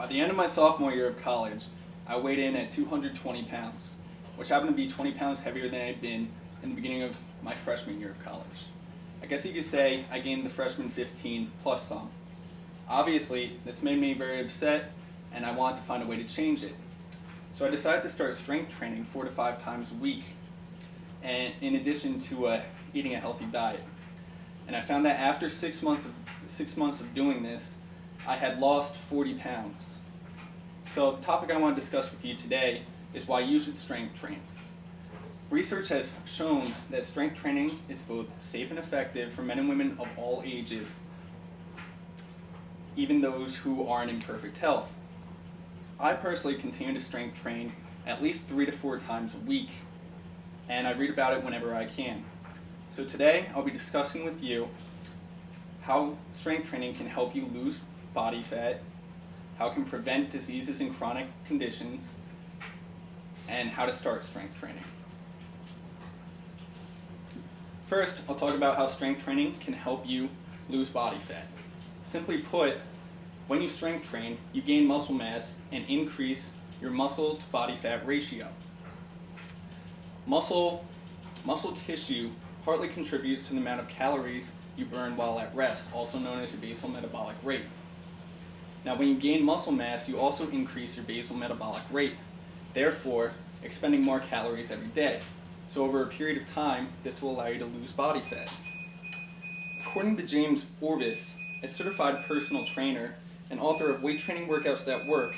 At the end of my sophomore year of college, I weighed in at 220 pounds, which happened to be 20 pounds heavier than I had been in the beginning of my freshman year of college. I guess you could say I gained the freshman 15 plus some. Obviously, this made me very upset, and I wanted to find a way to change it. So I decided to start strength training 4 to 5 times a week, and in addition to eating a healthy diet. And I found that after 6 months of doing this, I had lost 40 pounds. So the topic I want to discuss with you today is why you should strength train. Research has shown that strength training is both safe and effective for men and women of all ages, even those who aren't in perfect health. I personally continue to strength train at least 3 to 4 times a week, and I read about it whenever I can. So today I'll be discussing with you how strength training can help you lose body fat, how it can prevent diseases and chronic conditions, and how to start strength training. First, I'll talk about how strength training can help you lose body fat. Simply put, when you strength train, you gain muscle mass and increase your muscle to body fat ratio. Muscle tissue partly contributes to the amount of calories you burn while at rest, also known as your basal metabolic rate. Now, when you gain muscle mass, you also increase your basal metabolic rate, therefore expending more calories every day. So over a period of time, this will allow you to lose body fat. According to James Orvis, a certified personal trainer and author of Weight Training Workouts That Work,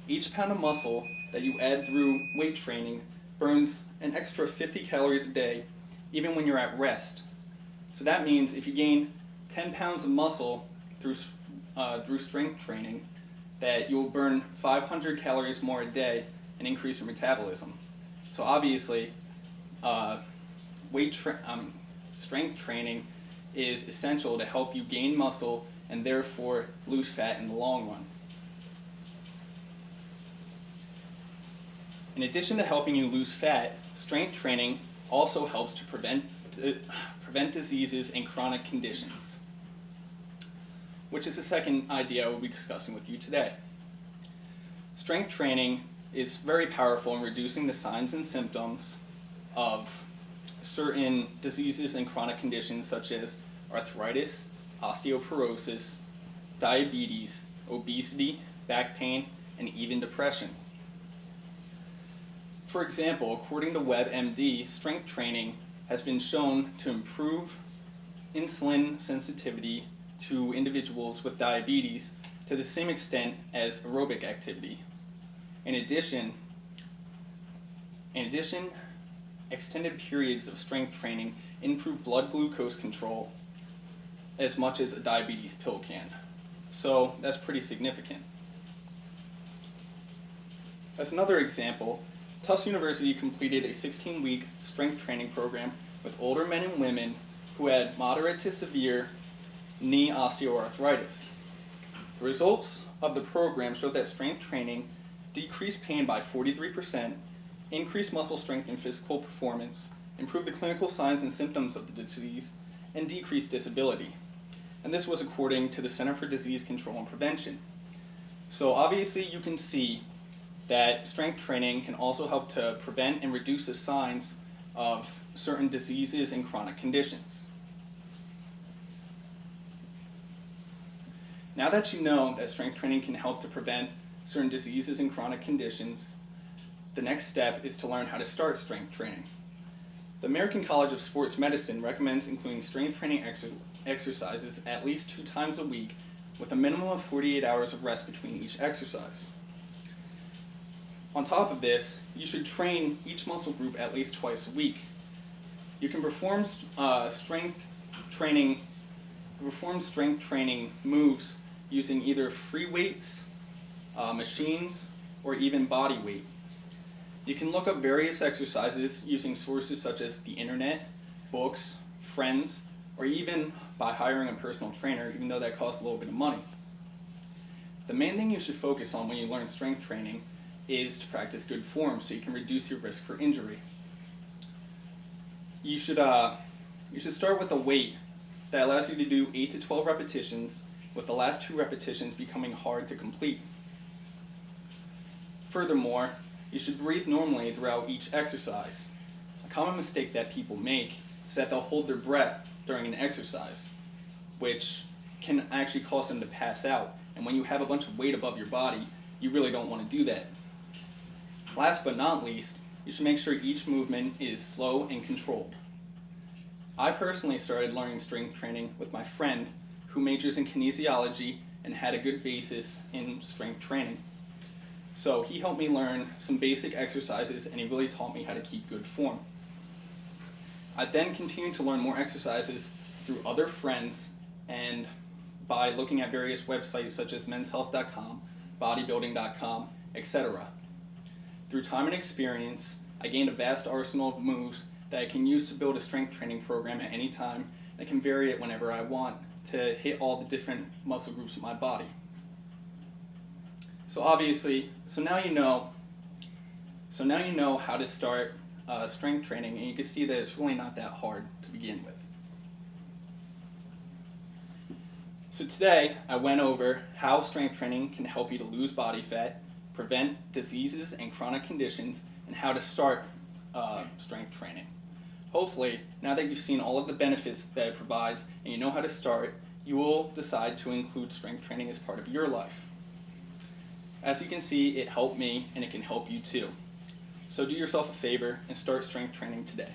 each pound of muscle that you add through weight training burns an extra 50 calories a day, even when you're at rest. So that means if you gain 10 pounds of muscle through strength training, that you'll burn 500 calories more a day and increase your metabolism. So obviously, strength training is essential to help you gain muscle and therefore lose fat in the long run. In addition to helping you lose fat, strength training also helps to prevent diseases and chronic conditions, which is the second idea I will be discussing with you today. Strength training is very powerful in reducing the signs and symptoms of certain diseases and chronic conditions such as arthritis, osteoporosis, diabetes, obesity, back pain, and even depression. For example, according to WebMD, strength training has been shown to improve insulin sensitivity to individuals with diabetes to the same extent as aerobic activity. In addition, extended periods of strength training improve blood glucose control as much as a diabetes pill can. So that's pretty significant. As another example, Tufts University completed a 16-week strength training program with older men and women who had moderate to severe knee osteoarthritis. The results of the program showed that strength training decreased pain by 43%, increased muscle strength and physical performance, improved the clinical signs and symptoms of the disease, and decreased disability. And this was according to the Center for Disease Control and Prevention. So obviously you can see that strength training can also help to prevent and reduce the signs of certain diseases and chronic conditions. Now that you know that strength training can help to prevent certain diseases and chronic conditions, the next step is to learn how to start strength training. The American College of Sports Medicine recommends including strength training exercises at least 2 times a week with a minimum of 48 hours of rest between each exercise. On top of this, you should train each muscle group at least twice a week. You can perform strength training moves using either free weights, machines, or even body weight. You can look up various exercises using sources such as the internet, books, friends, or even by hiring a personal trainer, even though that costs a little bit of money. The main thing you should focus on when you learn strength training is to practice good form so you can reduce your risk for injury. You should start with a weight that allows you to do 8 to 12 repetitions, with the last 2 repetitions becoming hard to complete. Furthermore, you should breathe normally throughout each exercise. A common mistake that people make is that they'll hold their breath during an exercise, which can actually cause them to pass out. And when you have a bunch of weight above your body, you really don't want to do that. Last but not least, you should make sure each movement is slow and controlled. I personally started learning strength training with my friend who majors in kinesiology and had a good basis in strength training. So he helped me learn some basic exercises and he really taught me how to keep good form. I then continued to learn more exercises through other friends and by looking at various websites such as menshealth.com, bodybuilding.com, etc. Through time and experience, I gained a vast arsenal of moves that I can use to build a strength training program at any time. I can vary it whenever I want to hit all the different muscle groups of my body. So now you know how to start strength training, and you can see that it's really not that hard to begin with. So today I went over how strength training can help you to lose body fat, prevent diseases and chronic conditions, and how to start strength training. Hopefully, now that you've seen all of the benefits that it provides and you know how to start, you will decide to include strength training as part of your life. As you can see, it helped me and it can help you too. So do yourself a favor and start strength training today.